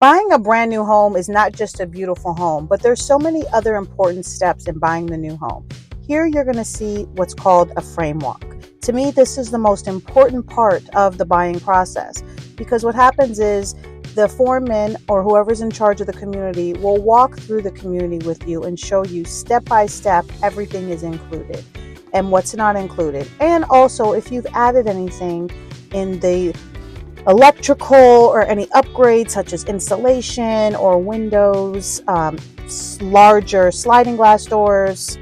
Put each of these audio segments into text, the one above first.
Buying a brand new home is not just a beautiful home, but there's so many other important steps in buying the new home. Here you're going to see what's called a frame walk. To me, this is the most important part of the buying process, because what happens is the foreman or whoever's in charge of the community will walk through the community with you and show you step by step everything is included and what's not included. And also if you've added anything in the electrical or any upgrades such as installation or windows, larger sliding glass doors,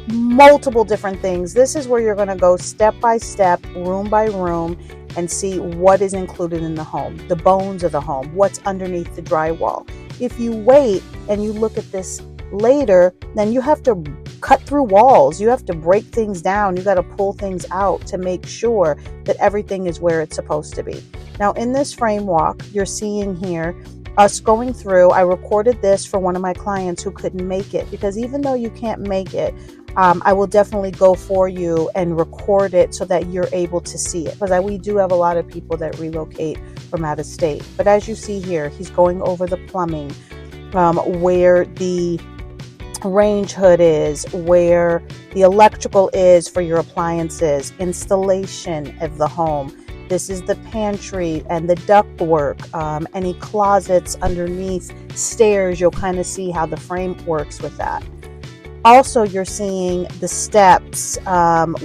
multiple different things. This is where you're going to go step by step, room by room, and see what is included in the home, the bones of the home, what's underneath the drywall. If you wait and you look at this later, then you have to cut through walls, you have to break things down, you got to pull things out to make sure that everything is where it's supposed to be. Now in this frame walk, you're seeing here us going through. I recorded this for one of my clients who couldn't make it, because even though you can't make it, I will definitely go for you and record it so that you're able to see it, because we do have a lot of people that relocate from out of state. But as you see here, he's going over the plumbing, where the range hood is, where the electrical is for your appliances, installation of the home. This is the pantry and the ductwork, any closets underneath, stairs. You'll kind of see how the frame works with that. Also, you're seeing the steps,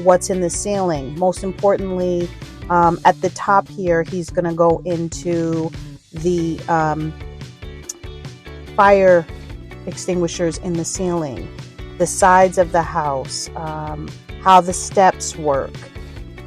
what's in the ceiling. Most importantly, at the top here, he's going to go into the fire extinguishers in the ceiling, the sides of the house, how the steps work.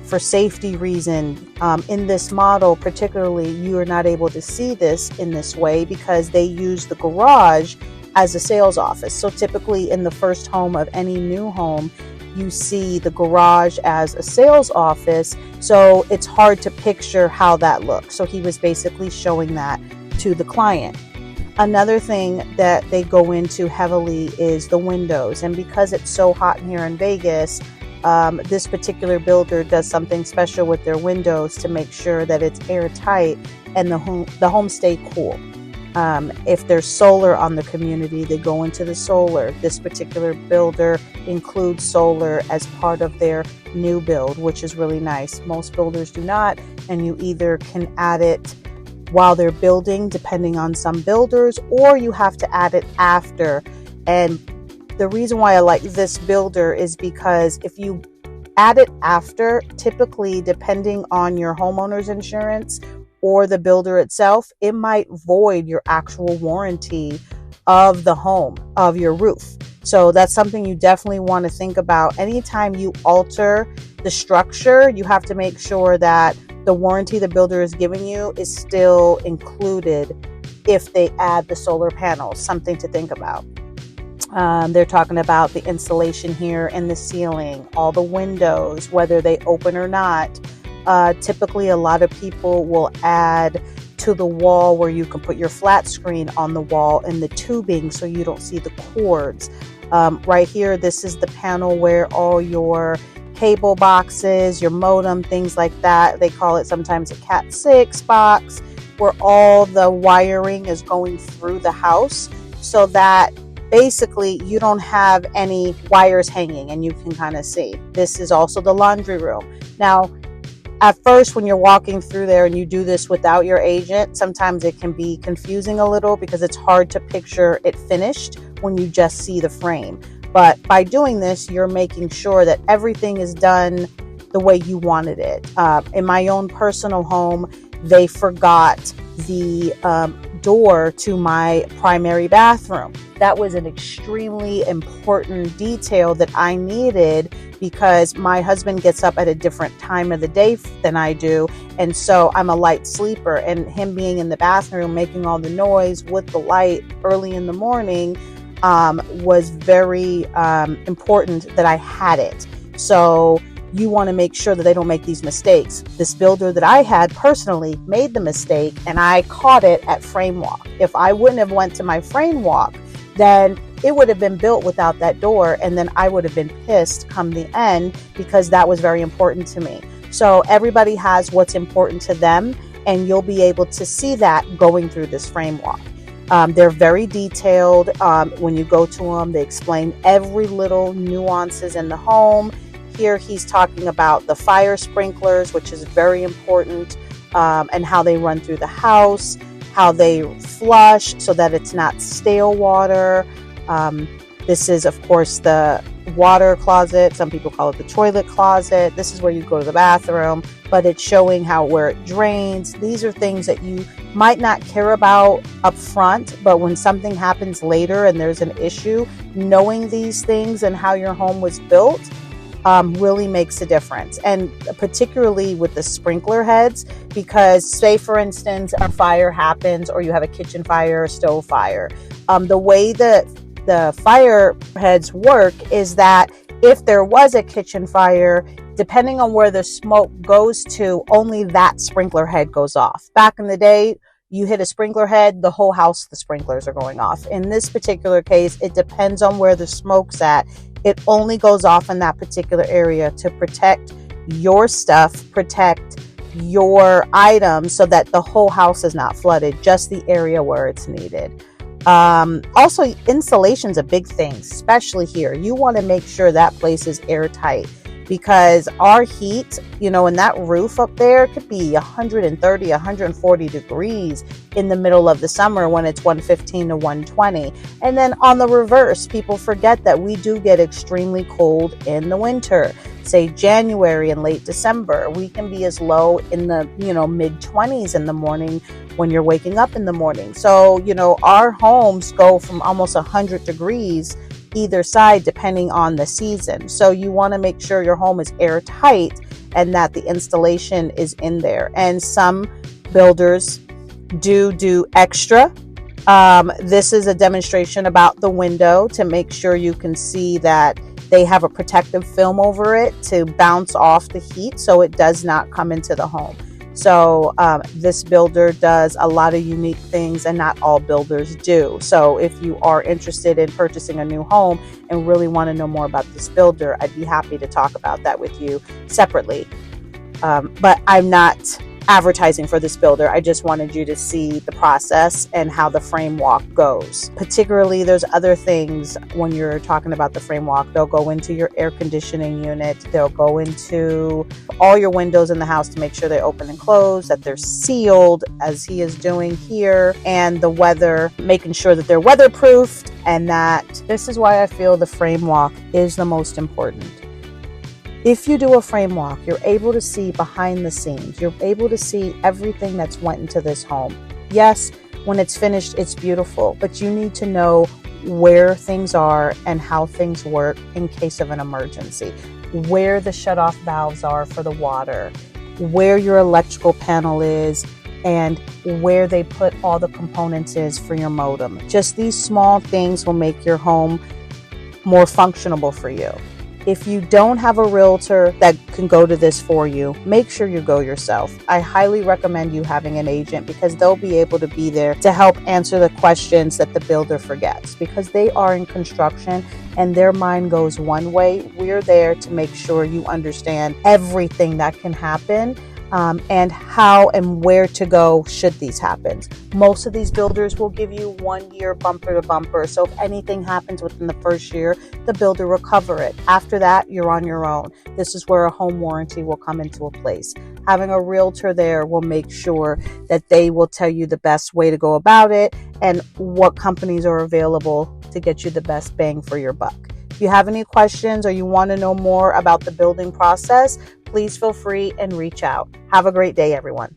For safety reason, in this model particularly, you are not able to see this in this way because they use the garage as a sales office. So typically in the first home of any new home, you see the garage as a sales office. So it's hard to picture how that looks. So he was basically showing that to the client. Another thing that they go into heavily is the windows. And because it's so hot here in Vegas, this particular builder does something special with their windows to make sure that it's airtight and the home stay cool. If there's solar on the community, they go into the solar. This particular builder includes solar as part of their new build, which is really nice. Most builders do not, and you either can add it while they're building, depending on some builders, or you have to add it after. And the reason why I like this builder is because if you add it after, typically depending on your homeowner's insurance or the builder itself, it might void your actual warranty of the home, of your roof. So that's something you definitely want to think about. Anytime you alter the structure, you have to make sure that the warranty the builder is giving you is still included if they add the solar panels. Something to think about. They're talking about the installation here in the ceiling, all the windows, whether they open or not. Typically, a lot of people will add to the wall where you can put your flat screen on the wall and the tubing so you don't see the cords. Right here, this is the panel where all your cable boxes, your modem, things like that. They call it sometimes a Cat 6 box, where all the wiring is going through the house so that basically you don't have any wires hanging and you can kind of see. This is also the laundry room. Now, at first, when you're walking through there and you do this without your agent, sometimes it can be confusing a little because it's hard to picture it finished when you just see the frame. But by doing this, you're making sure that everything is done the way you wanted it. In my own personal home, they forgot the door to my primary bathroom. That was an extremely important detail that I needed because my husband gets up at a different time of the day than I do. And so I'm a light sleeper, and him being in the bathroom, making all the noise with the light early in the morning, was very important that I had it. So you want to make sure that they don't make these mistakes. This builder that I had personally made the mistake, and I caught it at frame walk. If I wouldn't have went to my frame walk, then it would have been built without that door, and then I would have been pissed come the end because that was very important to me. So everybody has what's important to them, and you'll be able to see that going through this frame walk. They're very detailed. When you go to them, they explain every little nuances in the home. Here he's talking about the fire sprinklers, which is very important, and how they run through the house, how they flush so that it's not stale water. This is, of course, the water closet. Some people call it the toilet closet. This is where you go to the bathroom, but it's showing where it drains. These are things that you might not care about up front, but when something happens later and there's an issue, knowing these things and how your home was built really makes a difference. And particularly with the sprinkler heads, because say for instance a fire happens, or you have a kitchen fire or stove fire, the way that the fire heads work is that if there was a kitchen fire, depending on where the smoke goes to, only that sprinkler head goes off. Back in the day, you hit a sprinkler head, the whole house, the sprinklers are going off. In this particular case, it depends on where the smoke's at. It only goes off in that particular area to protect your stuff, protect your items, so that the whole house is not flooded, just the area where it's needed. Also, insulation's a big thing, especially here. You want to make sure that place is airtight, because our heat, and that roof up there could be 130, 140 degrees in the middle of the summer when it's 115 to 120. And then on the reverse, people forget that we do get extremely cold in the winter. Say January and late December, we can be as low in the, mid 20s in the morning when you're waking up in the morning. So, our homes go from almost 100 degrees either side depending on the season. So you want to make sure your home is airtight and that the installation is in there. And some builders do extra. This is a demonstration about the window to make sure you can see that they have a protective film over it to bounce off the heat so it does not come into the home. So this builder does a lot of unique things, and not all builders do. So if you are interested in purchasing a new home and really want to know more about this builder, I'd be happy to talk about that with you separately. But I'm not advertising for this builder. I just wanted you to see the process and how the frame walk goes. Particularly, there's other things when you're talking about the frame walk. They'll go into your air conditioning unit. They'll go into all your windows in the house to make sure they open and close, that they're sealed, as he is doing here, and the weather, making sure that they're weatherproofed. And that this is why I feel the frame walk is the most important. If you do a frame walk, you're able to see behind the scenes. You're able to see everything that's went into this home. Yes, when it's finished, it's beautiful, but you need to know where things are and how things work in case of an emergency, where the shutoff valves are for the water, where your electrical panel is, and where they put all the components is for your modem. Just these small things will make your home more functional for you. If you don't have a realtor that can go to this for you, make sure you go yourself. I highly recommend you having an agent, because they'll be able to be there to help answer the questions that the builder forgets, because they are in construction and their mind goes one way. We're there to make sure you understand everything that can happen, and how and where to go should these happen. Most of these builders will give you 1 year bumper to bumper. So if anything happens within the first year, the builder will cover it. After that, you're on your own. This is where a home warranty will come into a place. Having a realtor there will make sure that they will tell you the best way to go about it and what companies are available to get you the best bang for your buck. If you have any questions or you want to know more about the building process, please feel free and reach out. Have a great day, everyone.